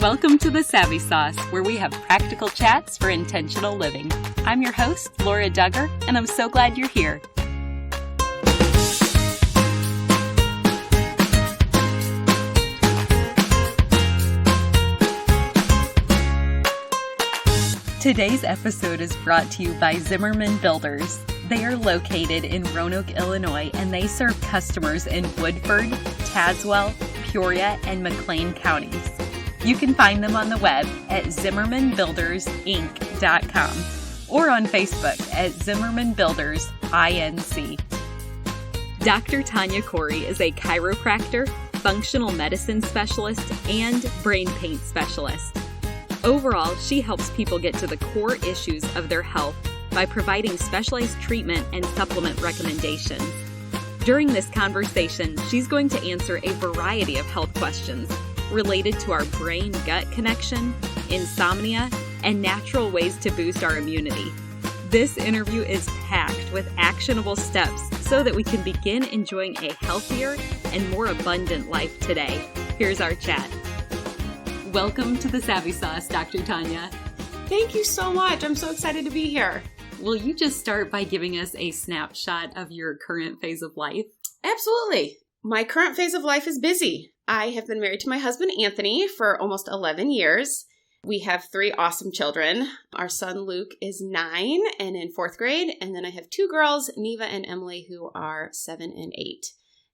Welcome to The Savvy Sauce, where we have practical chats for intentional living. I'm your host, Laura Duggar, and I'm so glad you're here. Today's episode is brought to you by Zimmerman Builders. They are located in Roanoke, Illinois, and they serve customers in Woodford, Tazewell, Peoria, and McLean counties. You can find them on the web at ZimmermanBuildersInc.com or on Facebook at Zimmerman Builders INC. Dr. Tonya Khouri is a chiropractor, functional medicine specialist, and BrainPaint specialist. Overall, she helps people get to the core issues of their health by providing specialized treatment and supplement recommendations. During this conversation, she's going to answer a variety of health questions related to our brain-gut connection, insomnia, and natural ways to boost our immunity. This interview is packed with actionable steps so that we can begin enjoying a healthier and more abundant life today. Here's our chat. Welcome to The Savvy Sauce, Dr. Tonya. Thank you so much. I'm so excited to be here. Will you just start by giving us a snapshot of your current phase of life? Absolutely. My current phase of life is busy. I have been married to my husband, Anthony, for almost 11 years. We have 3 awesome children. Our son, Luke, is 9 and in 4th grade. And then I have 2 girls, Neva and Emily, who are 7 and 8.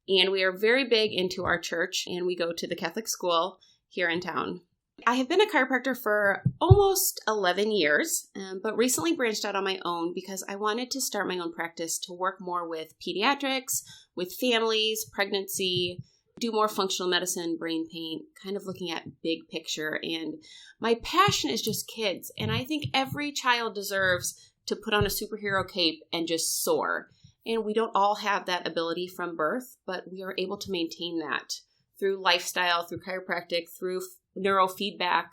And we are very big into our church, and we go to the Catholic school here in town. I have been a chiropractor for almost 11 years, but recently branched out on my own because I wanted to start my own practice to work more with pediatrics, with families, pregnancy, do more functional medicine, brain paint, kind of looking at big picture. And my passion is just kids. And I think every child deserves to put on a superhero cape and just soar. And we don't all have that ability from birth, but we are able to maintain that through lifestyle, through chiropractic, through neurofeedback.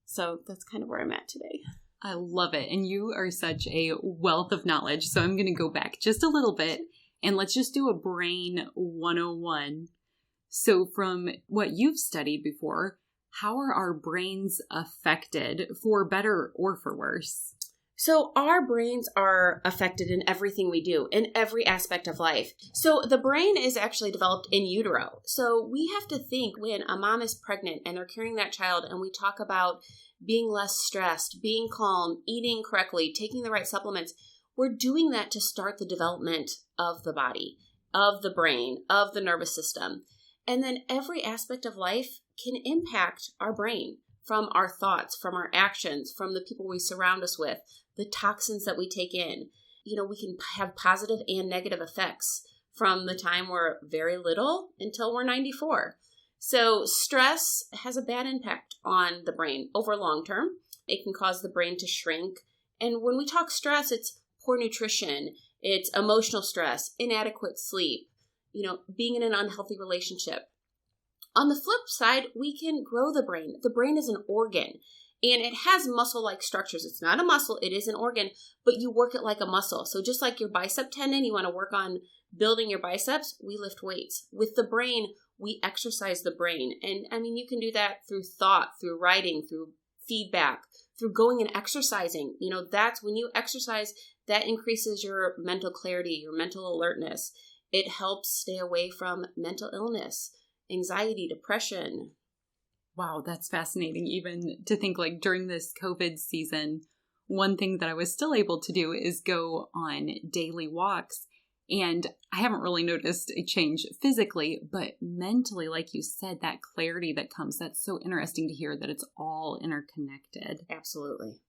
So that's kind of where I'm at today. I love it. And you are such a wealth of knowledge. So I'm going to go back just a little bit and let's just do a brain 101. So from what you've studied before, how are our brains affected for better or for worse? So our brains are affected in everything we do, in every aspect of life. So the brain is actually developed in utero. So we have to think when a mom is pregnant and they're carrying that child and we talk about being less stressed, being calm, eating correctly, taking the right supplements, we're doing that to start the development of the body, of the brain, of the nervous system. And then every aspect of life can impact our brain, from our thoughts, from our actions, from the people we surround us with, the toxins that we take in. You know, we can have positive and negative effects from the time we're very little until we're 94. So stress has a bad impact on the brain over long term. It can cause the brain to shrink. And when we talk stress, it's poor nutrition, it's emotional stress, inadequate sleep, being in an unhealthy relationship. On the flip side, we can grow the brain. The brain is an organ, and it has muscle-like structures. It's not a muscle, it is an organ, but you work it like a muscle. So just like your bicep tendon, you want to work on building your biceps, we lift weights. With the brain, we exercise the brain. And you can do that through thought, through writing, through feedback, through going and exercising. That's when you exercise, that increases your mental clarity, your mental alertness. It helps stay away from mental illness, anxiety, depression. Wow, that's fascinating. Even to think like during this COVID season, one thing that I was still able to do is go on daily walks. And I haven't really noticed a change physically, but mentally, like you said, that clarity that comes, that's so interesting to hear that it's all interconnected. Absolutely.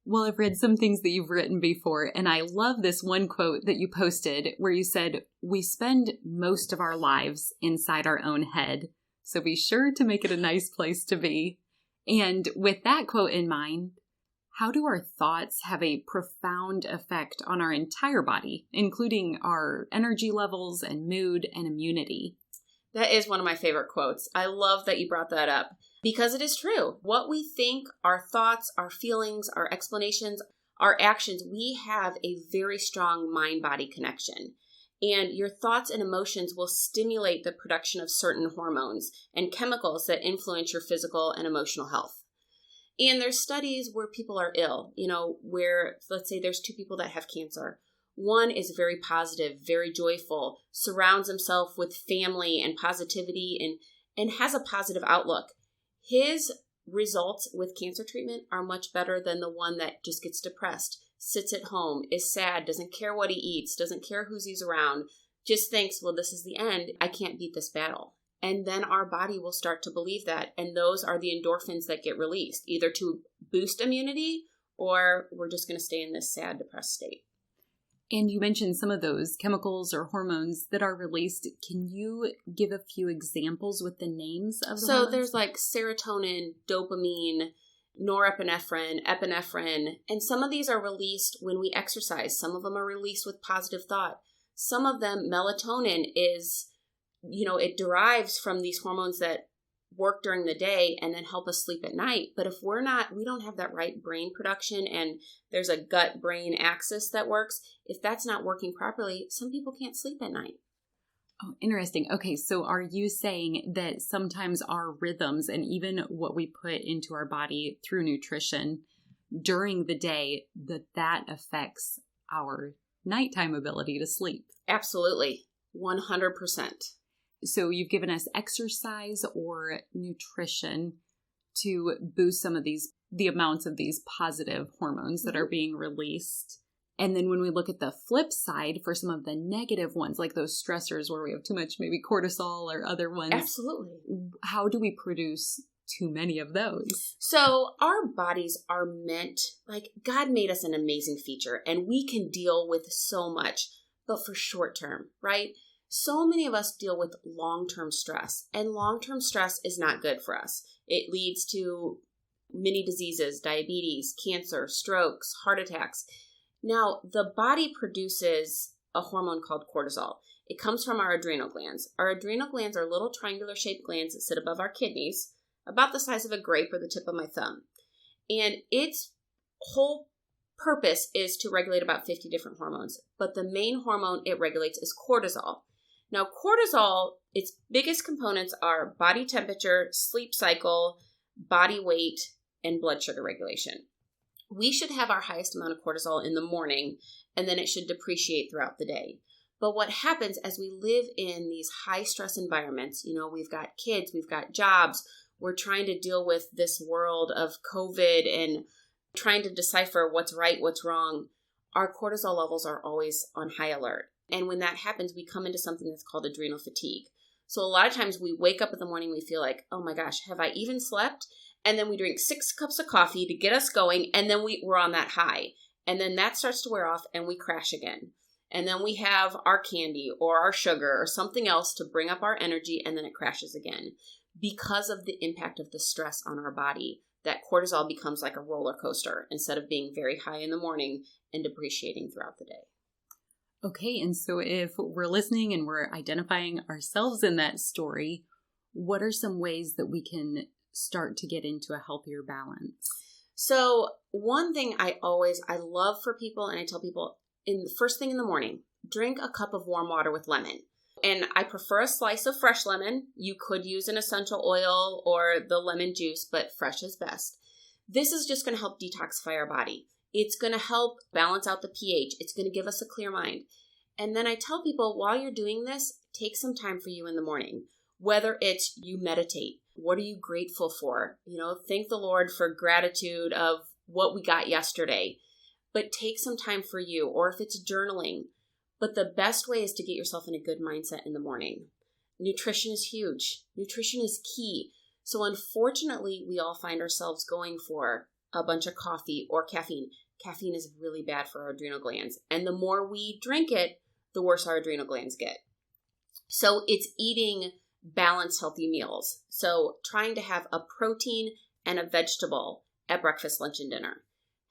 Well, I've read some things that you've written before, and I love this one quote that you posted where you said, "We spend most of our lives inside our own head, so be sure to make it a nice place to be." And with that quote in mind, how do our thoughts have a profound effect on our entire body, including our energy levels and mood and immunity? That is one of my favorite quotes. I love that you brought that up because it is true. What we think, our thoughts, our feelings, our explanations, our actions, we have a very strong mind-body connection. And your thoughts and emotions will stimulate the production of certain hormones and chemicals that influence your physical and emotional health. And there's studies where people are ill, where let's say there's two people that have cancer. One is very positive, very joyful, surrounds himself with family and positivity and has a positive outlook. His results with cancer treatment are much better than the one that just gets depressed, sits at home, is sad, doesn't care what he eats, doesn't care who he's around, just thinks, well, this is the end. I can't beat this battle. And then our body will start to believe that. And those are the endorphins that get released, either to boost immunity or we're just going to stay in this sad, depressed state. And you mentioned some of those chemicals or hormones that are released. Can you give a few examples with the names of the hormones? So there's like serotonin, dopamine, norepinephrine, epinephrine, and some of these are released when we exercise. Some of them are released with positive thought. Some of them, melatonin is, it derives from these hormones that work during the day and then help us sleep at night. But if we don't have that right brain production and there's a gut-brain axis that works, if that's not working properly, some people can't sleep at night. Oh, interesting. Okay, so are you saying that sometimes our rhythms and even what we put into our body through nutrition during the day, that affects our nighttime ability to sleep? Absolutely. 100%. So you've given us exercise or nutrition to boost some of the amounts of these positive hormones that are being released. And then when we look at the flip side for some of the negative ones, like those stressors where we have too much, maybe cortisol or other ones. Absolutely. How do we produce too many of those? So our bodies are meant, like God made us an amazing feature and we can deal with so much, but for short term, right? So many of us deal with long-term stress, and long-term stress is not good for us. It leads to many diseases, diabetes, cancer, strokes, heart attacks. Now, the body produces a hormone called cortisol. It comes from our adrenal glands. Our adrenal glands are little triangular-shaped glands that sit above our kidneys, about the size of a grape or the tip of my thumb. And its whole purpose is to regulate about 50 different hormones. But the main hormone it regulates is cortisol. Now, cortisol, its biggest components are body temperature, sleep cycle, body weight, and blood sugar regulation. We should have our highest amount of cortisol in the morning, and then it should depreciate throughout the day. But what happens as we live in these high stress environments, we've got kids, we've got jobs, we're trying to deal with this world of COVID and trying to decipher what's right, what's wrong. Our cortisol levels are always on high alert. And when that happens, we come into something that's called adrenal fatigue. So a lot of times we wake up in the morning, we feel like, oh my gosh, have I even slept? And then we drink 6 cups of coffee to get us going, and then we're on that high. And then that starts to wear off, and we crash again. And then we have our candy or our sugar or something else to bring up our energy, and then it crashes again. Because of the impact of the stress on our body, that cortisol becomes like a roller coaster instead of being very high in the morning and depreciating throughout the day. Okay, and so if we're listening and we're identifying ourselves in that story, what are some ways that we can start to get into a healthier balance? So one thing I love for people, and I tell people in the first thing in the morning, drink a cup of warm water with lemon. And I prefer a slice of fresh lemon. You could use an essential oil or the lemon juice, but fresh is best. This is just going to help detoxify our body. It's going to help balance out the pH. It's going to give us a clear mind. And then I tell people, while you're doing this, take some time for you in the morning. Whether it's you meditate, what are you grateful for? Thank the Lord for gratitude of what we got yesterday. But take some time for you, or if it's journaling. But the best way is to get yourself in a good mindset in the morning. Nutrition is huge. Nutrition is key. So unfortunately, we all find ourselves going for a bunch of coffee or caffeine. Caffeine is really bad for our adrenal glands. And the more we drink it, the worse our adrenal glands get. So it's eating balanced, healthy meals. So trying to have a protein and a vegetable at breakfast, lunch, and dinner.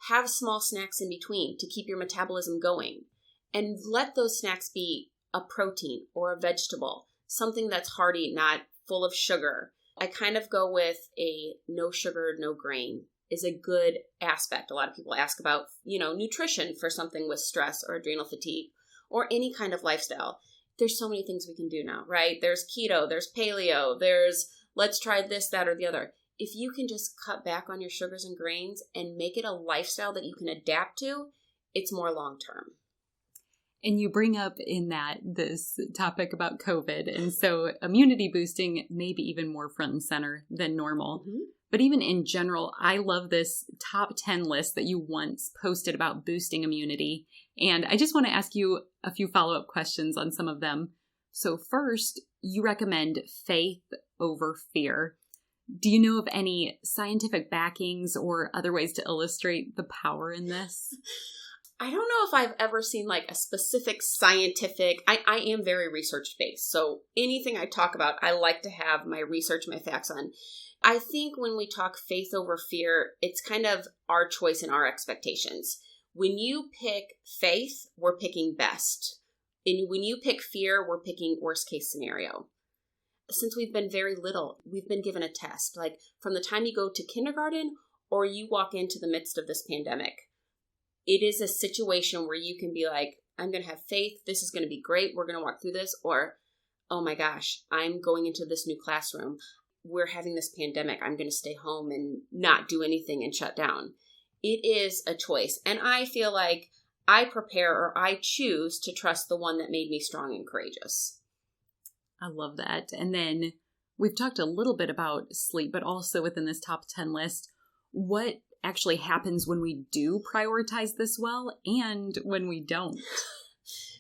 Have small snacks in between to keep your metabolism going. And let those snacks be a protein or a vegetable, something that's hearty, not full of sugar. I kind of go with a no sugar, no grain is a good aspect. A lot of people ask about, nutrition for something with stress or adrenal fatigue. or any kind of lifestyle. There's so many things we can do now, right? There's keto, there's paleo, there's let's try this, that, or the other. If you can just cut back on your sugars and grains and make it a lifestyle that you can adapt to, it's more long-term. And you bring up in that this topic about COVID. And so immunity boosting may be even more front and center than normal. Mm-hmm. But even in general, I love this top 10 list that you once posted about boosting immunity. And I just want to ask you a few follow-up questions on some of them. So first, you recommend faith over fear. Do you know of any scientific backings or other ways to illustrate the power in this? I don't know if I've ever seen like a specific scientific, I am very research-based. So anything I talk about, I like to have my research, my facts on. I think when we talk faith over fear, it's kind of our choice and our expectations. When you pick faith, we're picking best. And when you pick fear, we're picking worst case scenario. Since we've been very little, we've been given a test. Like from the time you go to kindergarten or you walk into the midst of this pandemic, it is a situation where you can be like, I'm going to have faith. This is going to be great. We're going to walk through this. Or, oh my gosh, I'm going into this new classroom. We're having this pandemic. I'm going to stay home and not do anything and shut down. It is a choice. And I feel like I prepare or I choose to trust the one that made me strong and courageous. I love that. And then we've talked a little bit about sleep, but also within this top 10 list, what actually happens when we do prioritize this well and when we don't?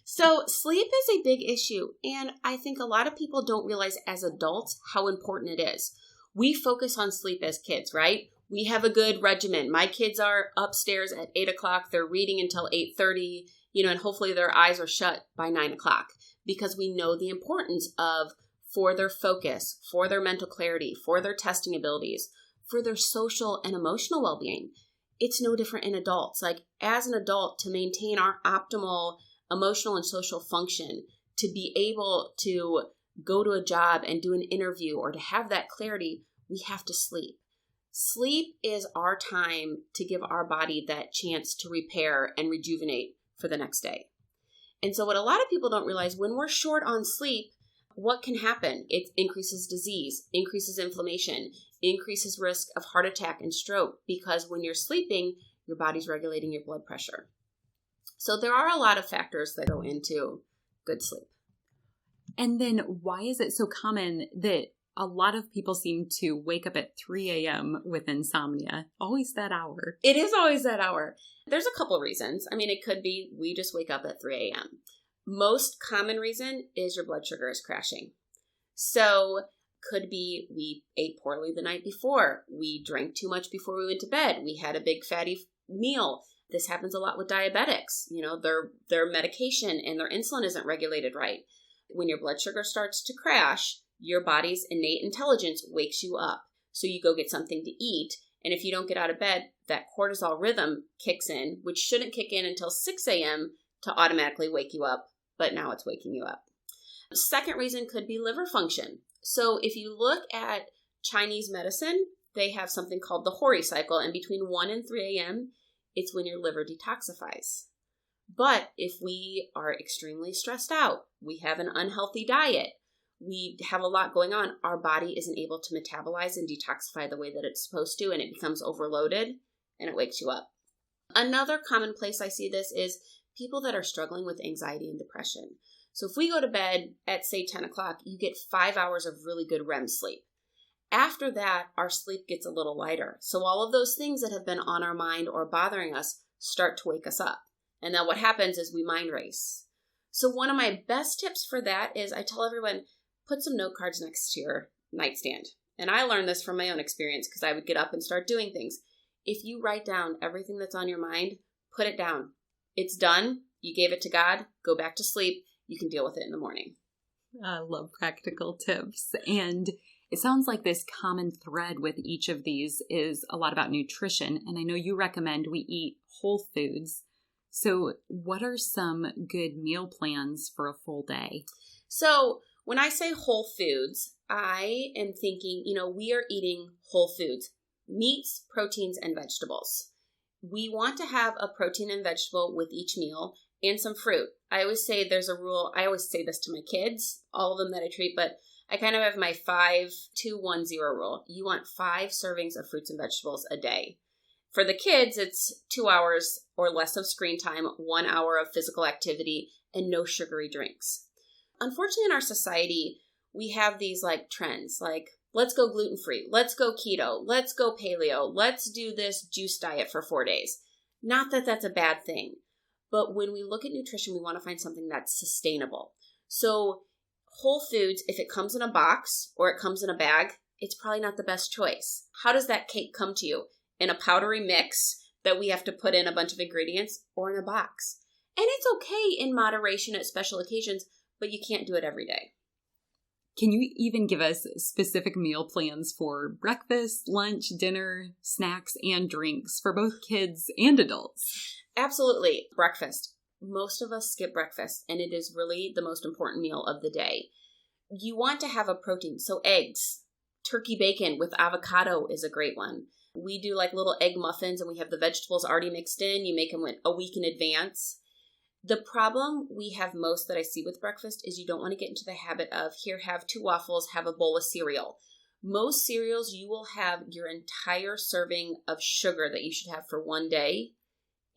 So sleep is a big issue. And I think a lot of people don't realize as adults how important it is. We focus on sleep as kids, right? We have a good regimen. My kids are upstairs at 8 o'clock. They're reading until 8:30, and hopefully their eyes are shut by 9 o'clock because we know the importance of for their focus, for their mental clarity, for their testing abilities, for their social and emotional well-being. It's no different in adults. Like as an adult, to maintain our optimal emotional and social function, to be able to go to a job and do an interview or to have that clarity, we have to sleep. Sleep is our time to give our body that chance to repair and rejuvenate for the next day. And so what a lot of people don't realize, when we're short on sleep, what can happen? It increases disease, increases inflammation, increases risk of heart attack and stroke, because when you're sleeping, your body's regulating your blood pressure. So there are a lot of factors that go into good sleep. And then why is it so common that a lot of people seem to wake up at 3 a.m. with insomnia? Always that hour. It is always that hour. There's a couple reasons. I mean, it could be we just wake up at 3 a.m. Most common reason is your blood sugar is crashing. So could be we ate poorly the night before. We drank too much before we went to bed. We had a big fatty meal. This happens a lot with diabetics. Their medication and their insulin isn't regulated right. When your blood sugar starts to crash, your body's innate intelligence wakes you up. So you go get something to eat. And if you don't get out of bed, that cortisol rhythm kicks in, which shouldn't kick in until 6 a.m. to automatically wake you up. But now it's waking you up. The second reason could be liver function. So if you look at Chinese medicine, they have something called the Khouri cycle. And between 1 and 3 a.m., it's when your liver detoxifies. But if we are extremely stressed out, we have an unhealthy diet, we have a lot going on, our body isn't able to metabolize and detoxify the way that it's supposed to, and it becomes overloaded and it wakes you up. Another common place I see this is people that are struggling with anxiety and depression. So if we go to bed at, say, 10 o'clock, you get 5 hours of really good REM sleep. After that, our sleep gets a little lighter. So all of those things that have been on our mind or bothering us start to wake us up. And then what happens is we mind race. So one of my best tips for that is I tell everyone, put some note cards next to your nightstand. And I learned this from my own experience because I would get up and start doing things. If you write down everything that's on your mind, put it down. It's done. You gave it to God. Go back to sleep. You can deal with it in the morning. I love practical tips. And it sounds like this common thread with each of these is a lot about nutrition. And I know you recommend we eat whole foods. So what are some good meal plans for a full day? So when I say whole foods, I am thinking, we are eating whole foods, meats, proteins, and vegetables. We want to have a protein and vegetable with each meal. and some fruit. I always say there's a rule. I always say this to my kids, all of them that I treat, but I kind of have my 5-2-1-0 rule. You want 5 servings of fruits and vegetables a day. For the kids, it's 2 hours or less of screen time, 1 hour of physical activity, and no sugary drinks. Unfortunately, in our society, we have these like trends, like let's go gluten-free, let's go keto, let's go paleo, let's do this juice diet for 4 days. Not that that's a bad thing, but when we look at nutrition, we want to find something that's sustainable. So whole foods, if it comes in a box or it comes in a bag, it's probably not the best choice. How does that cake come to you? In a powdery mix that we have to put in a bunch of ingredients, or in a box? And it's okay in moderation at special occasions, but you can't do it every day. Can you even give us specific meal plans for breakfast, lunch, dinner, snacks, and drinks for both kids and adults? Absolutely. Breakfast. Most of us skip breakfast, and it is really the most important meal of the day. You want to have a protein, so eggs, turkey bacon with avocado is a great one. We do like little egg muffins, and we have the vegetables already mixed in. You make them a week in advance. The problem we have most that I see with breakfast is you don't want to get into the habit of, here, have 2 waffles, have a bowl of cereal. Most cereals, you will have your entire serving of sugar that you should have for one day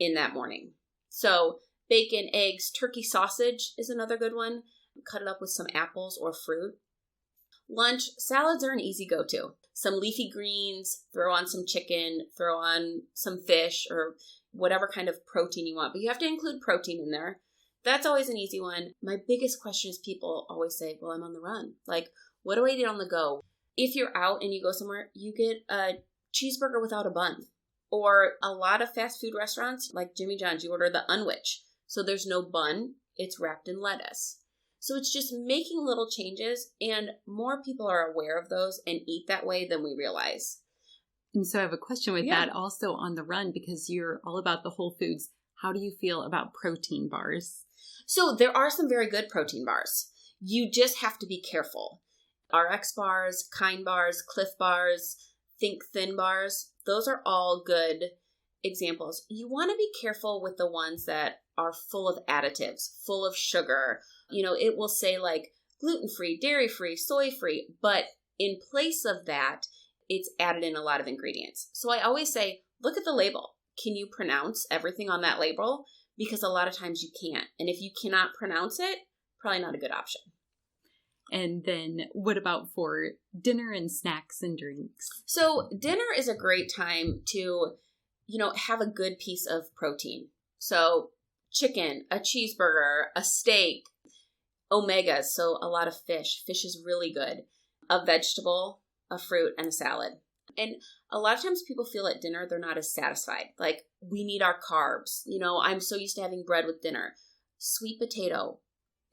in that morning. So bacon, eggs, turkey sausage is another good one. Cut it up with some apples or fruit. Lunch, salads are an easy go-to. Some leafy greens, throw on some chicken, throw on some fish, or whatever kind of protein you want. But you have to include protein in there. That's always an easy one. My biggest question is people always say, well, I'm on the run. Like, what do I eat on the go? If you're out and you go somewhere, you get a cheeseburger without a bun. Or a lot of fast food restaurants, like Jimmy John's, you order the unwich. So there's no bun. It's wrapped in lettuce. So it's just making little changes, and more people are aware of those and eat that way than we realize. And so I have a question with that also on the run, because you're all about the whole foods. How do you feel about protein bars? So there are some very good protein bars. You just have to be careful. RX bars, Kind bars, Cliff bars, Think Thin bars, those are all good examples. You want to be careful with the ones that are full of additives, full of sugar. You know, it will say like gluten-free, dairy-free, soy-free, but in place of that, it's added in a lot of ingredients. So I always say, look at the label. Can you pronounce everything on that label? Because a lot of times you can't. And if you cannot pronounce it, probably not a good option. And then what about for dinner and snacks and drinks? So dinner is a great time to, have a good piece of protein. So chicken, a cheeseburger, a steak, omegas, so a lot of fish. Fish is really good. A vegetable, a fruit, and a salad. And a lot of times people feel at dinner they're not as satisfied. Like, we need our carbs. I'm so used to having bread with dinner. Sweet potato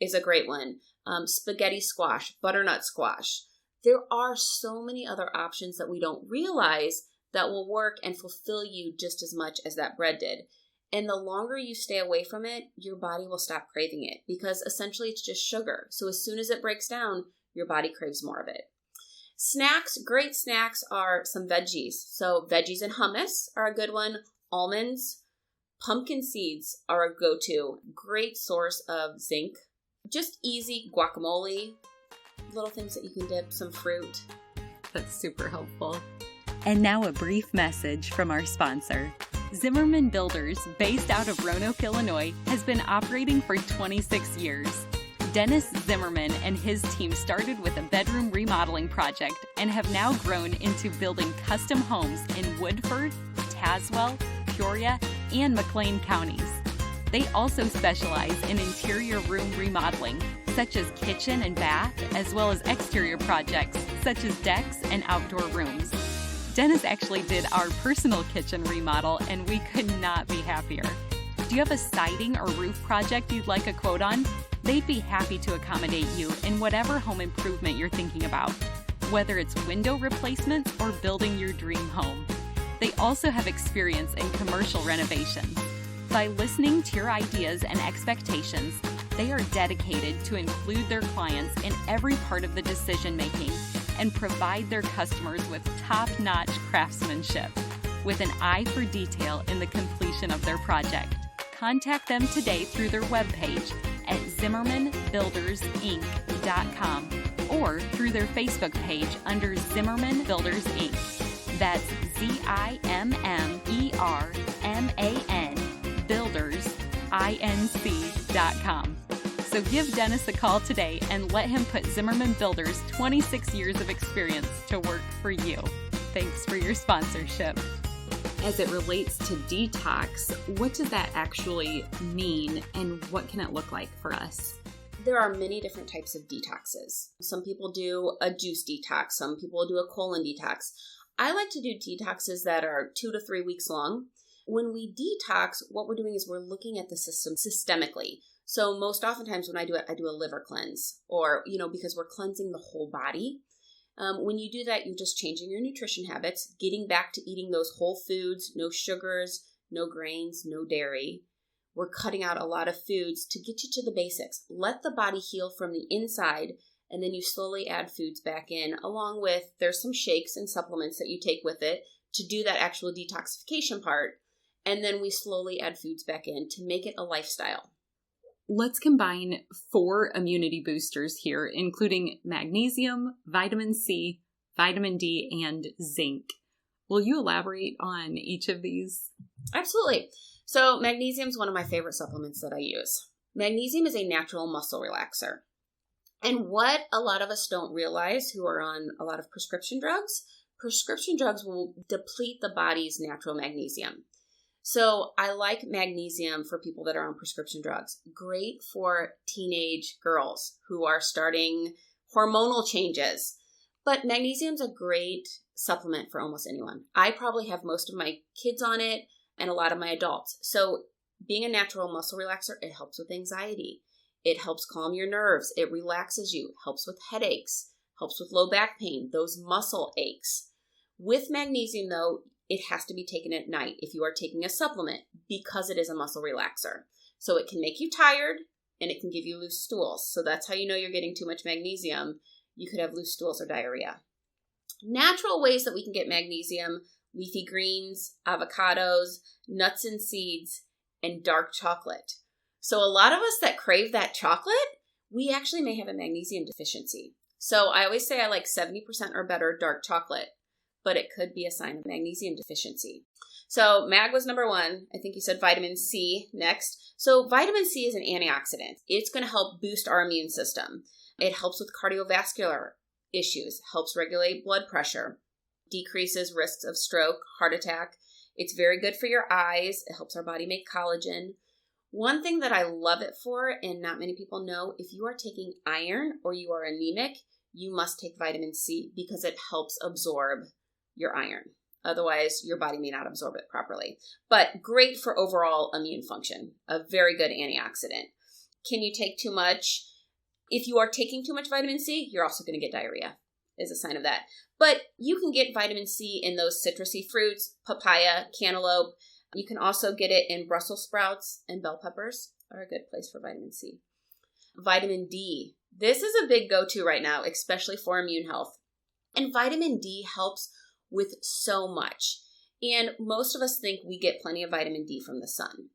is a great one. Spaghetti squash, butternut squash. There are so many other options that we don't realize that will work and fulfill you just as much as that bread did. And the longer you stay away from it, your body will stop craving it, because essentially it's just sugar. So as soon as it breaks down, your body craves more of it. Snacks, great snacks are some veggies. So veggies and hummus are a good one. Almonds, pumpkin seeds are a go-to. Great source of zinc. Just easy guacamole, little things that you can dip, some fruit. That's super helpful. And now a brief message from our sponsor. Zimmerman Builders, based out of Roanoke, Illinois, has been operating for 26 years. Dennis Zimmerman and his team started with a bedroom remodeling project and have now grown into building custom homes in Woodford, Tazewell, Peoria, and McLean counties. They also specialize in interior room remodeling, such as kitchen and bath, as well as exterior projects, such as decks and outdoor rooms. Dennis actually did our personal kitchen remodel, and we could not be happier. Do you have a siding or roof project you'd like a quote on? They'd be happy to accommodate you in whatever home improvement you're thinking about, whether it's window replacements or building your dream home. They also have experience in commercial renovations. By listening to your ideas and expectations, they are dedicated to include their clients in every part of the decision-making and provide their customers with top-notch craftsmanship, with an eye for detail in the completion of their project. contact them today through their webpage at ZimmermanBuildersInc.com or through their Facebook page under Zimmerman Builders Inc. That's ZimmermanBuilders Inc.com. So give Dennis a call today and let him put Zimmerman Builders' 26 years of experience to work for you. Thanks for your sponsorship. As it relates to detox, what does that actually mean and what can it look like for us? There are many different types of detoxes. Some people do a juice detox. Some people do a colon detox. I like to do detoxes that are 2 to 3 weeks long. When we detox, what we're doing is we're looking at the system systemically. So most oftentimes when I do it, I do a liver cleanse or, because we're cleansing the whole body. When you do that, you're just changing your nutrition habits, getting back to eating those whole foods, no sugars, no grains, no dairy. We're cutting out a lot of foods to get you to the basics. Let the body heal from the inside, and then you slowly add foods back in, along with there's some shakes and supplements that you take with it to do that actual detoxification part. And then we slowly add foods back in to make it a lifestyle. Let's combine 4 immunity boosters here, including magnesium, vitamin C, vitamin D, and zinc. Will you elaborate on each of these? Absolutely. So magnesium is one of my favorite supplements that I use. Magnesium is a natural muscle relaxer. And what a lot of us don't realize who are on a lot of prescription drugs will deplete the body's natural magnesium. So I like magnesium for people that are on prescription drugs. Great for teenage girls who are starting hormonal changes. But magnesium is a great supplement for almost anyone. I probably have most of my kids on it and a lot of my adults. So being a natural muscle relaxer, it helps with anxiety. It helps calm your nerves. It relaxes you, helps with headaches, helps with low back pain, those muscle aches. With magnesium though, it has to be taken at night if you are taking a supplement because it is a muscle relaxer. So it can make you tired and it can give you loose stools. So that's how you know you're getting too much magnesium. You could have loose stools or diarrhea. Natural ways that we can get magnesium: leafy greens, avocados, nuts and seeds, and dark chocolate. So a lot of us that crave that chocolate, we actually may have a magnesium deficiency. So I always say I like 70% or better dark chocolate, but it could be a sign of magnesium deficiency. So mag was number 1. I think you said vitamin C next. So vitamin C is an antioxidant. It's going to help boost our immune system. It helps with cardiovascular issues, helps regulate blood pressure, decreases risks of stroke, heart attack. It's very good for your eyes. It helps our body make collagen. One thing that I love it for, and not many people know, if you are taking iron or you are anemic, you must take vitamin C because it helps absorb your iron. Otherwise, your body may not absorb it properly. But great for overall immune function. A very good antioxidant. Can you take too much? If you are taking too much vitamin C, you're also going to get diarrhea, is a sign of that. But you can get vitamin C in those citrusy fruits, papaya, cantaloupe. You can also get it in Brussels sprouts, and bell peppers are a good place for vitamin C. Vitamin D. This is a big go-to right now, especially for immune health. And vitamin D helps with so much. And most of us think we get plenty of vitamin D from the sun.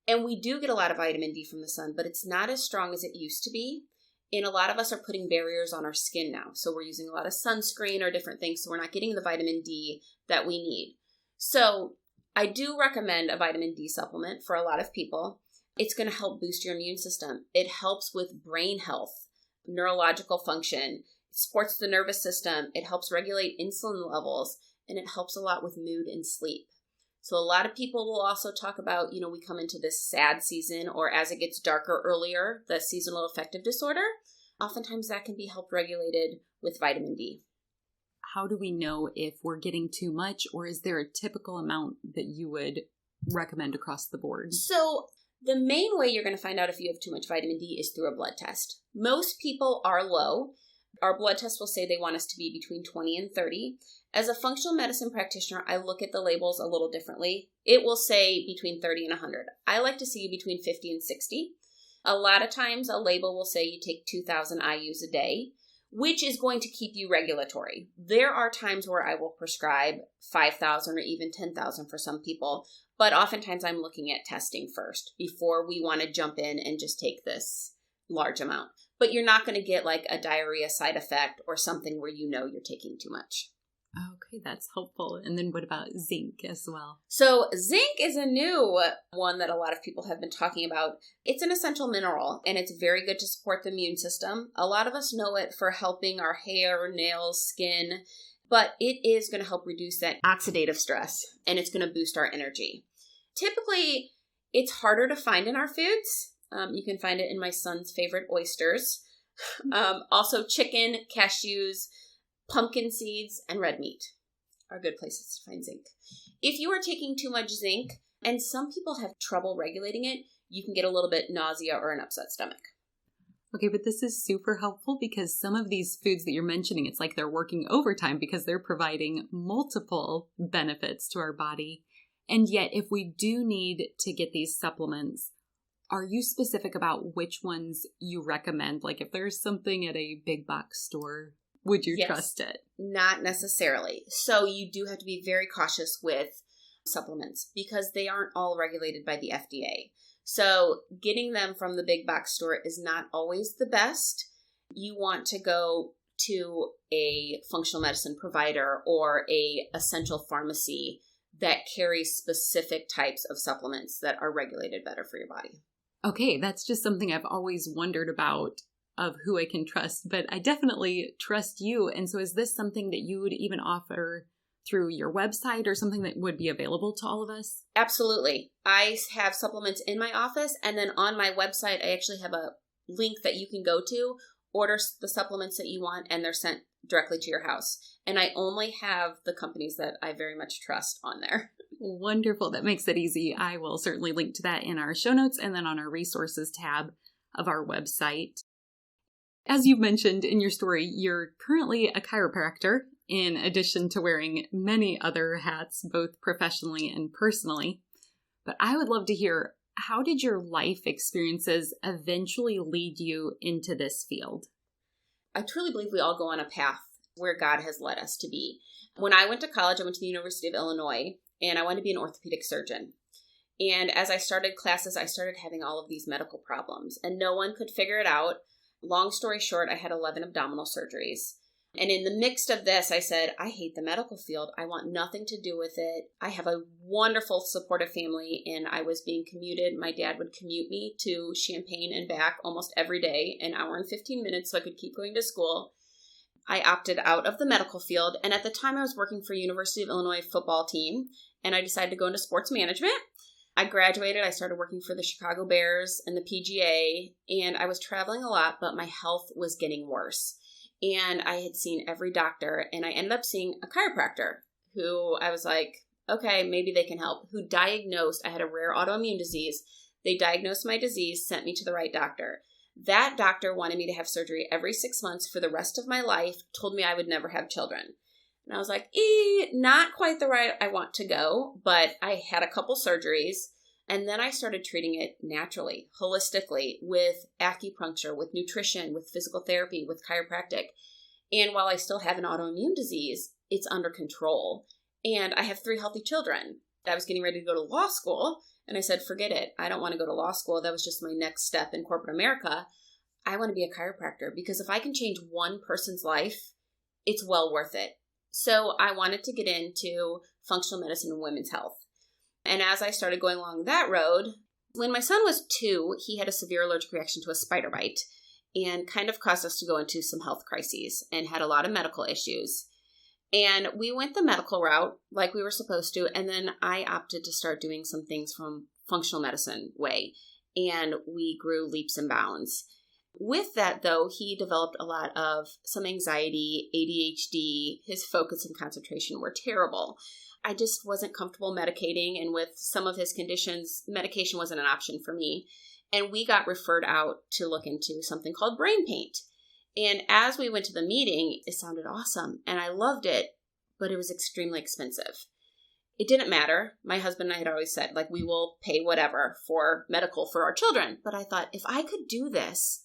And we do get a lot of vitamin D from the sun, but it's not as strong as it used to be. And a lot of us are putting barriers on our skin now. So we're using a lot of sunscreen or different things, so we're not getting the vitamin D that we need. So I do recommend a vitamin D supplement for a lot of people. It's going to help boost your immune system. It helps with brain health, neurological function. It supports the nervous system. It helps regulate insulin levels, and it helps a lot with mood and sleep. So a lot of people will also talk about, we come into this sad season, or as it gets darker earlier, the seasonal affective disorder. Oftentimes that can be helped regulated with vitamin D. How do we know if we're getting too much, or is there a typical amount that you would recommend across the board? So the main way you're going to find out if you have too much vitamin D is through a blood test. Most people are low. Our blood test will say they want us to be between 20 and 30. As a functional medicine practitioner, I look at the labels a little differently. It will say between 30 and 100. I like to see you between 50 and 60. A lot of times a label will say you take 2,000 IUs a day. which is going to keep you regulatory. There are times where I will prescribe 5,000 or even 10,000 for some people, but oftentimes I'm looking at testing first before we want to jump in and just take this large amount. But you're not going to get like a diarrhea side effect or something where you know you're taking too much. Okay, that's helpful. And then what about zinc as well? So zinc is a new one that a lot of people have been talking about. It's an essential mineral, and it's very good to support the immune system. A lot of us know it for helping our hair, nails, skin, but it is going to help reduce that oxidative stress, and it's going to boost our energy. Typically, it's harder to find in our foods. You can find it in my son's favorite oysters. Also chicken, cashews, pumpkin seeds, and red meat are good places to find zinc. If you are taking too much zinc, and some people have trouble regulating it, you can get a little bit nausea or an upset stomach. Okay, but this is super helpful because some of these foods that you're mentioning, it's like they're working overtime because they're providing multiple benefits to our body. And yet, if we do need to get these supplements, are you specific about which ones you recommend? Like if there's something at a big box store, would you trust it? Not necessarily. So you do have to be very cautious with supplements because they aren't all regulated by the FDA. So getting them from the big box store is not always the best. You want to go to a functional medicine provider or a essential pharmacy that carries specific types of supplements that are regulated better for your body. Okay, that's just something I've always wondered about of who I can trust, but I definitely trust you. And so is this something that you would even offer through your website or something that would be available to all of us? Absolutely. I have supplements in my office, and then on my website, I actually have a link that you can go to, order the supplements that you want, and they're sent directly to your house. And I only have the companies that I very much trust on there. Wonderful. That makes it easy. I will certainly link to that in our show notes and then on our resources tab of our website. As you've mentioned in your story, you're currently a chiropractor in addition to wearing many other hats, both professionally and personally. But I would love to hear, how did your life experiences eventually lead you into this field? I truly believe we all go on a path where God has led us to be. When I went to college, I went to the University of Illinois, and I wanted to be an orthopedic surgeon. And as I started classes, I started having all of these medical problems, and no one could figure it out. Long story short, I had 11 abdominal surgeries. And in the midst of this, I said, I hate the medical field. I want nothing to do with it. I have a wonderful supportive family, and I was being commuted. My dad would commute me to Champaign and back almost every day, an hour and 15 minutes, so I could keep going to school. I opted out of the medical field, and at the time I was working for University of Illinois football team, and I decided to go into sports management. I graduated, I started working for the Chicago Bears and the PGA, and I was traveling a lot, but my health was getting worse. And I had seen every doctor, and I ended up seeing a chiropractor who I was like, okay, maybe they can help, who diagnosed, I had a rare autoimmune disease. They diagnosed my disease, sent me to the right doctor. That doctor wanted me to have surgery every 6 months for the rest of my life, told me I would never have children. And I was like, not quite the right I want to go, but I had a couple surgeries, and then I started treating it naturally, holistically, with acupuncture, with nutrition, with physical therapy, with chiropractic. And while I still have an autoimmune disease, it's under control. And I have 3 healthy children. I was getting ready to go to law school, and I said, forget it. I don't want to go to law school. That was just my next step in corporate America. I want to be a chiropractor because if I can change one person's life, it's well worth it. So I wanted to get into functional medicine and women's health. And as I started going along that road, when my son was 2, he had a severe allergic reaction to a spider bite and kind of caused us to go into some health crises and had a lot of medical issues. And we went the medical route like we were supposed to. And then I opted to start doing some things from functional medicine way. And we grew leaps and bounds. With that, though, he developed a lot of some anxiety, ADHD. His focus and concentration were terrible. I just wasn't comfortable medicating, and with some of his conditions, medication wasn't an option for me. And we got referred out to look into something called BrainPaint. And as we went to the meeting, it sounded awesome, and I loved it, but it was extremely expensive. It didn't matter. My husband and I had always said, we will pay whatever for medical for our children. But I thought, if I could do this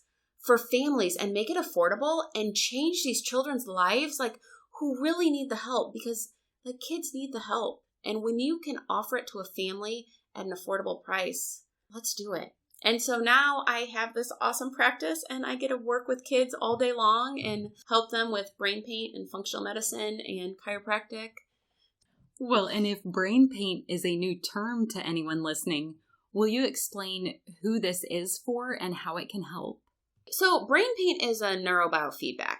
for families and make it affordable and change these children's lives, like who really need the help, because the kids need the help. And when you can offer it to a family at an affordable price, let's do it. And so now I have this awesome practice and I get to work with kids all day long and help them with BrainPaint and functional medicine and chiropractic. Well, and if BrainPaint is a new term to anyone listening, will you explain who this is for and how it can help? So BrainPaint is a neurobiofeedback.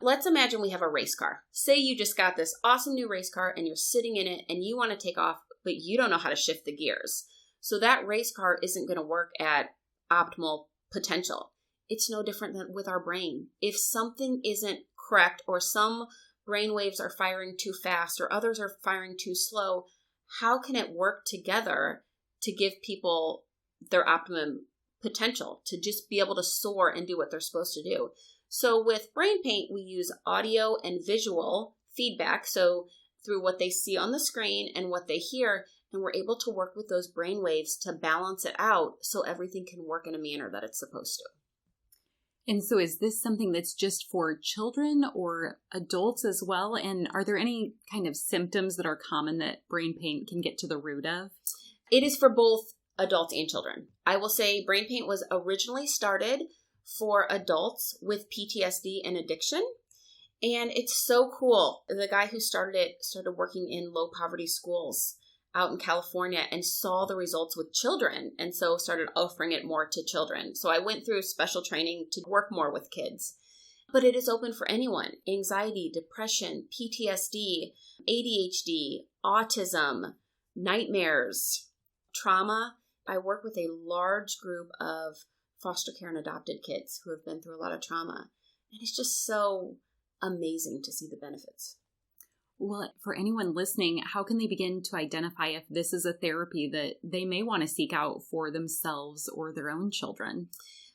Let's imagine we have a race car. Say you just got this awesome new race car and you're sitting in it and you want to take off, but you don't know how to shift the gears. So that race car isn't going to work at optimal potential. It's no different than with our brain. If something isn't correct or some brain waves are firing too fast or others are firing too slow, how can it work together to give people their optimum potential to just be able to soar and do what they're supposed to do? So with BrainPaint, we use audio and visual feedback. So through what they see on the screen and what they hear, and we're able to work with those brain waves to balance it out so everything can work in a manner that it's supposed to. And so is this something that's just for children or adults as well? And are there any kind of symptoms that are common that BrainPaint can get to the root of? It is for both adults and children. I will say BrainPaint was originally started for adults with PTSD and addiction. And it's so cool. The guy who started it started working in low poverty schools out in California and saw the results with children, and so started offering it more to children. So I went through special training to work more with kids. But it is open for anyone. Anxiety, depression, PTSD, ADHD, autism, nightmares, trauma. I work with a large group of foster care and adopted kids who have been through a lot of trauma. And it's just so amazing to see the benefits. Well, for anyone listening, how can they begin to identify if this is a therapy that they may want to seek out for themselves or their own children?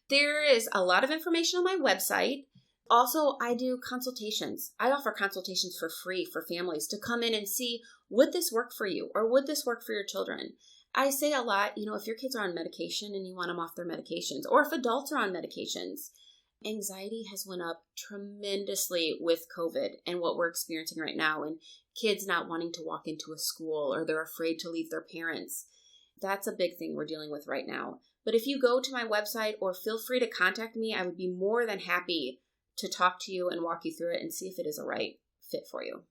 There is a lot of information on my website. Also, I do consultations. I offer consultations for free for families to come in and see, would this work for you or would this work for your children? I say a lot, if your kids are on medication and you want them off their medications, or if adults are on medications, anxiety has went up tremendously with COVID and what we're experiencing right now, and kids not wanting to walk into a school or they're afraid to leave their parents. That's a big thing we're dealing with right now. But if you go to my website or feel free to contact me, I would be more than happy to talk to you and walk you through it and see if it is a right fit for you.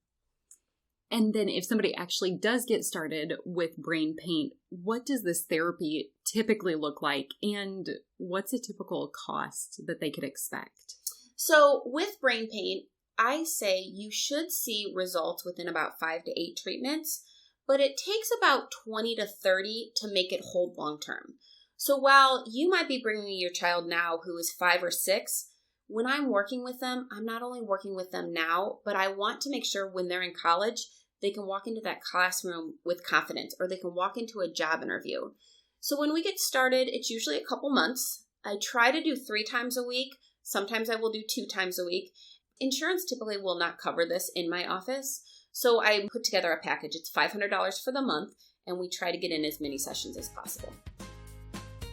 And then if somebody actually does get started with BrainPaint, what does this therapy typically look like, and what's a typical cost that they could expect? So with BrainPaint, I say you should see results within about 5 to 8 treatments, but it takes about 20 to 30 to make it hold long term. So while you might be bringing your child now who is 5 or 6, when I'm working with them, I'm not only working with them now, but I want to make sure when they're in college, they can walk into that classroom with confidence, or they can walk into a job interview. So when we get started, it's usually a couple months. I try to do 3 times a week. Sometimes I will do 2 times a week. Insurance typically will not cover this in my office. So I put together a package. It's $500 for the month, and we try to get in as many sessions as possible.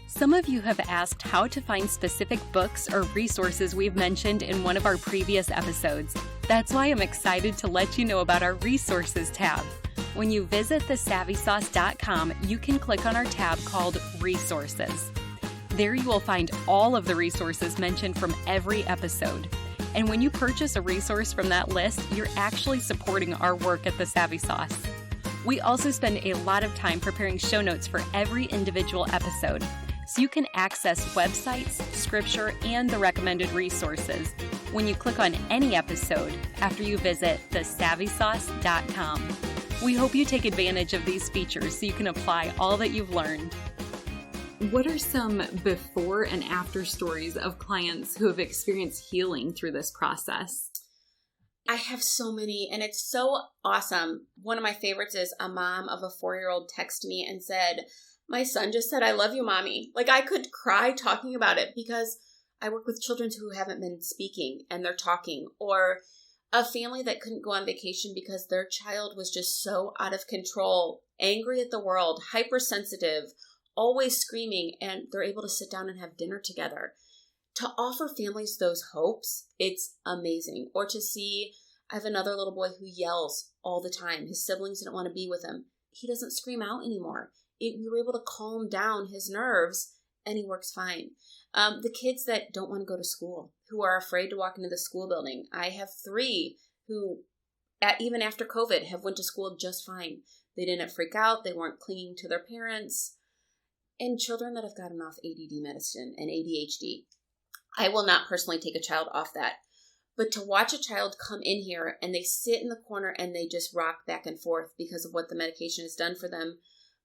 Some of you have asked how to find specific books or resources we've mentioned in one of our previous episodes. That's why I'm excited to let you know about our resources tab. When you visit thesavvysauce.com, you can click on our tab called Resources. There you will find all of the resources mentioned from every episode. And when you purchase a resource from that list, you're actually supporting our work at The Savvy Sauce. We also spend a lot of time preparing show notes for every individual episode, so you can access websites, scripture, and the recommended resources when you click on any episode after you visit thesavvysauce.com. We hope you take advantage of these features so you can apply all that you've learned. What are some before and after stories of clients who have experienced healing through this process? I have so many, and it's so awesome. One of my favorites is a mom of a 4-year-old texted me and said, "My son just said, 'I love you, Mommy.'" Like, I could cry talking about it because I work with children who haven't been speaking and they're talking, or a family that couldn't go on vacation because their child was just so out of control, angry at the world, hypersensitive, always screaming, and they're able to sit down and have dinner together. to offer families those hopes, it's amazing. Or to see, I have another little boy who yells all the time. His siblings didn't want to be with him. He doesn't scream out anymore. We were able to calm down his nerves, and he works fine. The kids that don't want to go to school, who are afraid to walk into the school building. I have 3 who, even after COVID, have went to school just fine. They didn't freak out. They weren't clinging to their parents. And children that have gotten off ADD medicine and ADHD. I will not personally take a child off that. But to watch a child come in here and they sit in the corner and they just rock back and forth because of what the medication has done for them.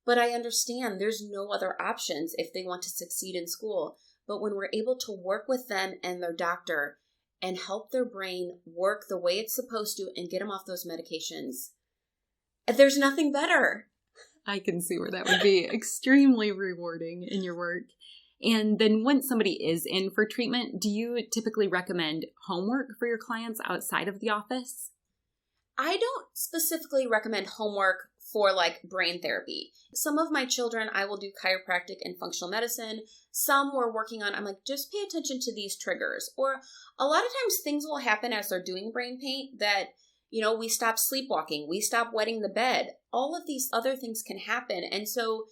But I understand there's no other options if they want to succeed in school. But when we're able to work with them and their doctor and help their brain work the way it's supposed to and get them off those medications, there's nothing better. I can see where that would be extremely rewarding in your work. And then once somebody is in for treatment, do you typically recommend homework for your clients outside of the office? I don't specifically recommend homework for like brain therapy. Some of my children, I will do chiropractic and functional medicine. Some we're working on, I'm like, just pay attention to these triggers. Or a lot of times things will happen as they're doing BrainPaint that, we stop sleepwalking, we stop wetting the bed. All of these other things can happen. And so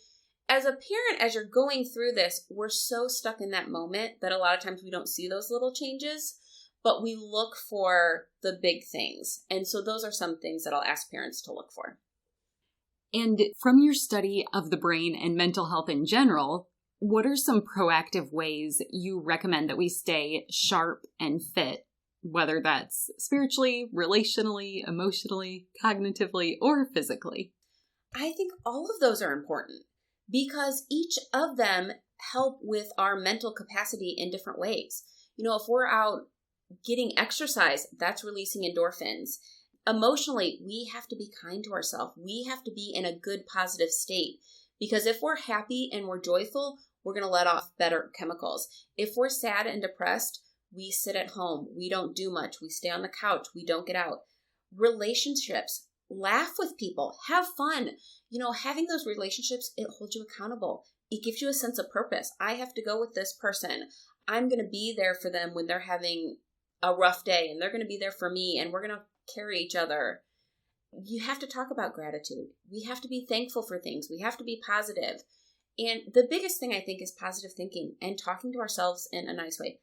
as a parent, as you're going through this, we're so stuck in that moment that a lot of times we don't see those little changes, but we look for the big things. And so those are some things that I'll ask parents to look for. And from your study of the brain and mental health in general, what are some proactive ways you recommend that we stay sharp and fit, whether that's spiritually, relationally, emotionally, cognitively, or physically? I think all of those are important because each of them help with our mental capacity in different ways. If we're out getting exercise, that's releasing endorphins. Emotionally, we have to be kind to ourselves. We have to be in a good, positive state because if we're happy and we're joyful, we're going to let off better chemicals. If we're sad and depressed, we sit at home. We don't do much. We stay on the couch. We don't get out. Relationships, laugh with people, have fun. Having those relationships, it holds you accountable. It gives you a sense of purpose. I have to go with this person. I'm going to be there for them when they're having a rough day, and they're going to be there for me, and we're going to carry each other. You have to talk about gratitude. We have to be thankful for things. We have to be positive. And the biggest thing I think is positive thinking and talking to ourselves in a nice way.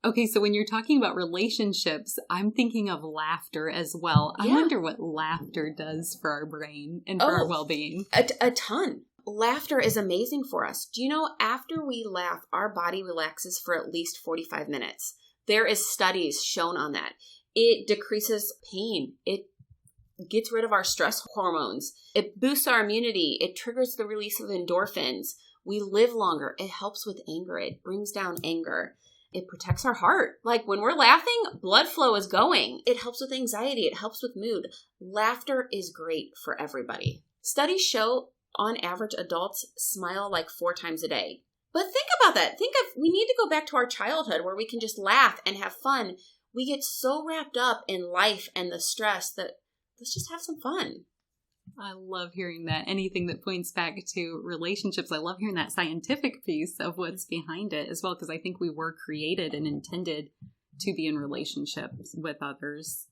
Okay, so when you're talking about relationships, I'm thinking of laughter as well. I wonder what laughter does for our brain and for our well-being. A ton. Laughter is amazing for us. Do you know after we laugh, our body relaxes for at least 45 minutes? There is studies shown on that. It decreases pain. It gets rid of our stress hormones. It boosts our immunity. It triggers the release of endorphins. We live longer. It helps with anger. It brings down anger. It protects our heart. Like when we're laughing, blood flow is going. It helps with anxiety. It helps with mood. Laughter is great for everybody. Studies show on average adults smile like 4 times a day. But think about that. We need to go back to our childhood where we can just laugh and have fun. We get so wrapped up in life and the stress that let's just have some fun. I love hearing that. Anything that points back to relationships. I love hearing that scientific piece of what's behind it as well, because I think we were created and intended to be in relationships with others.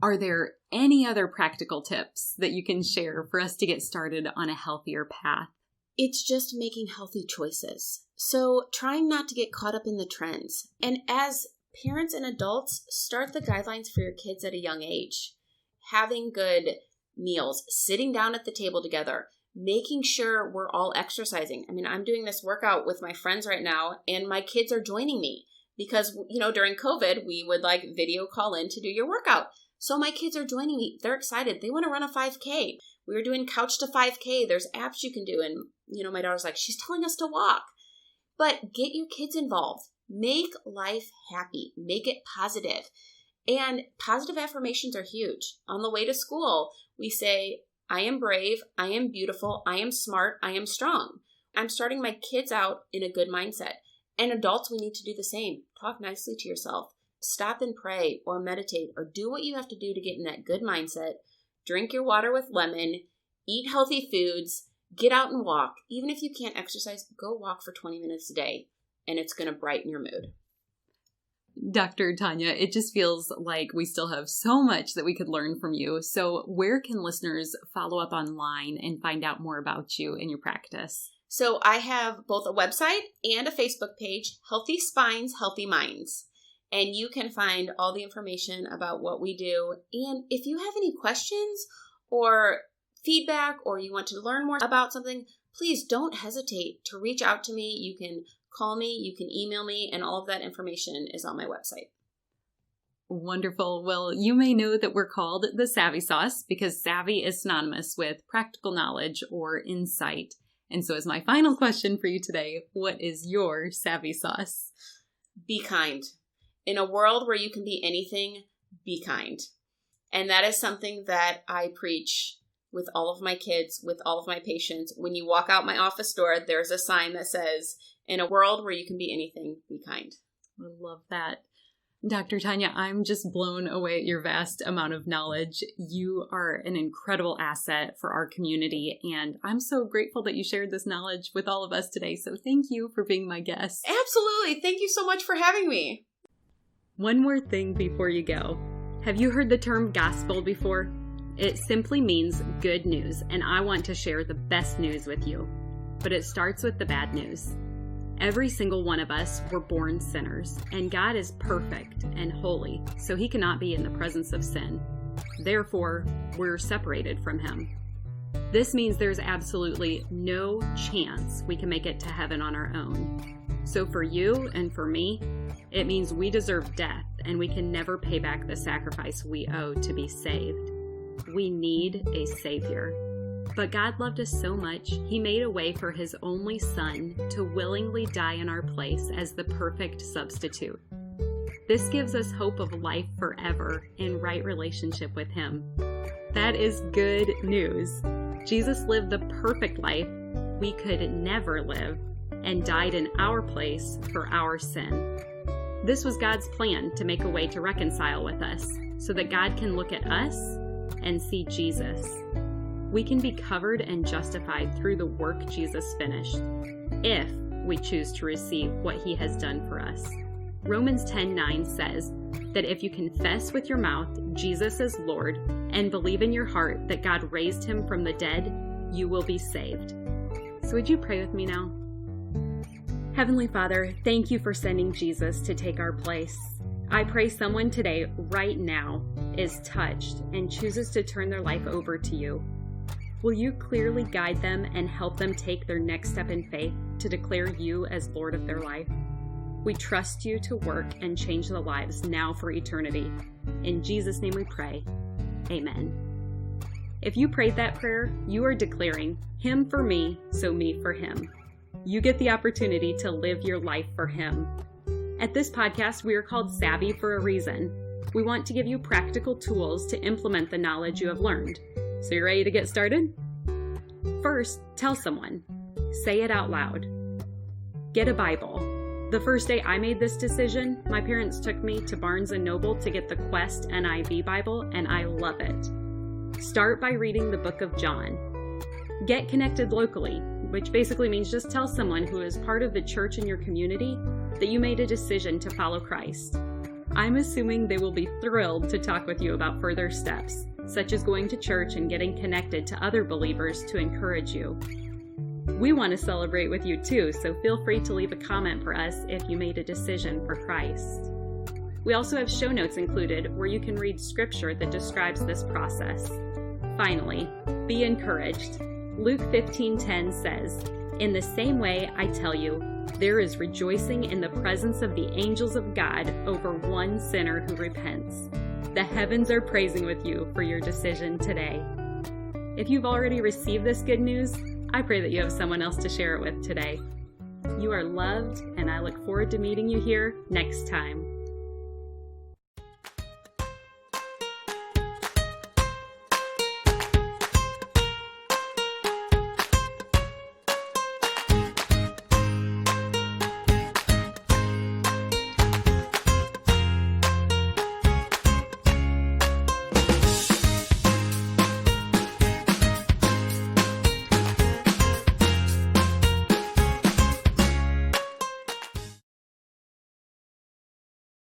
Are there any other practical tips that you can share for us to get started on a healthier path? It's just making healthy choices. So trying not to get caught up in the trends. And as parents and adults, start the guidelines for your kids at a young age. Having good meals, sitting down at the table together, making sure we're all exercising. I mean, I'm doing this workout with my friends right now, and my kids are joining me because, during COVID, we would video call in to do your workout. So my kids are joining me. They're excited. They want to run a 5K. We were doing couch to 5K. There's apps you can do. And, my daughter's like, she's telling us to walk. But get your kids involved. Make life happy. Make it positive. And positive affirmations are huge. On the way to school, we say, I am brave, I am beautiful, I am smart, I am strong. I'm starting my kids out in a good mindset. And adults, we need to do the same. Talk nicely to yourself. Stop and pray or meditate or do what you have to do to get in that good mindset. Drink your water with lemon, eat healthy foods, get out and walk. Even if you can't exercise, go walk for 20 minutes a day, and it's going to brighten your mood. Dr. Tonya, it just feels like we still have so much that we could learn from you. So where can listeners follow up online and find out more about you and your practice? So I have both a website and a Facebook page, Healthy Spines, Healthy Minds. And you can find all the information about what we do. And if you have any questions or feedback, or you want to learn more about something, please don't hesitate to reach out to me. You can call me, you can email me, and all of that information is on my website. Wonderful. Well, you may know that we're called the Savvy Sauce because savvy is synonymous with practical knowledge or insight. And so as my final question for you today, what is your Savvy Sauce? Be kind. In a world where you can be anything, be kind. And that is something that I preach with all of my kids, with all of my patients. When you walk out my office door, there's a sign that says, in a world where you can be anything, be kind. I love that. Dr. Tonya, I'm just blown away at your vast amount of knowledge. You are an incredible asset for our community, and I'm so grateful that you shared this knowledge with all of us today. So thank you for being my guest. Absolutely. Thank you so much for having me. One more thing before you go. Have you heard the term gospel before? It simply means good news, and I want to share the best news with you. But it starts with the bad news. Every single one of us were born sinners, and God is perfect and holy, so he cannot be in the presence of sin. Therefore, we're separated from him. This means there's absolutely no chance we can make it to heaven on our own. So for you and for me, it means we deserve death, and we can never pay back the sacrifice we owe to be saved. We need a Savior. But God loved us so much, he made a way for his only Son to willingly die in our place as the perfect substitute. This gives us hope of life forever in right relationship with him. That is good news. Jesus lived the perfect life we could never live and died in our place for our sin. This was God's plan to make a way to reconcile with us so that God can look at us and see Jesus. We can be covered and justified through the work Jesus finished, if we choose to receive what he has done for us. Romans 10:9 says that if you confess with your mouth Jesus is Lord and believe in your heart that God raised him from the dead, you will be saved. So would you pray with me now? Heavenly Father, thank you for sending Jesus to take our place. I pray someone today, right now, is touched and chooses to turn their life over to you. Will you clearly guide them and help them take their next step in faith to declare you as Lord of their life? We trust you to work and change the lives now for eternity. In Jesus' name we pray. Amen. If you prayed that prayer, you are declaring, him for me, so me for him. You get the opportunity to live your life for him. At this podcast, we are called Savvy for a reason. We want to give you practical tools to implement the knowledge you have learned. So you ready to get started? First, tell someone. Say it out loud. Get a Bible. The first day I made this decision, my parents took me to Barnes & Noble to get the Quest NIV Bible, and I love it. Start by reading the book of John. Get connected locally, which basically means just tell someone who is part of the church in your community that you made a decision to follow Christ. I'm assuming they will be thrilled to talk with you about further steps, such as going to church and getting connected to other believers to encourage you. We want to celebrate with you too, so feel free to leave a comment for us if you made a decision for Christ. We also have show notes included where you can read scripture that describes this process. Finally, be encouraged. Luke 15:10 says, "In the same way, I tell you, there is rejoicing in the presence of the angels of God over one sinner who repents." The heavens are praising with you for your decision today. If you've already received this good news, I pray that you have someone else to share it with today. You are loved, and I look forward to meeting you here next time.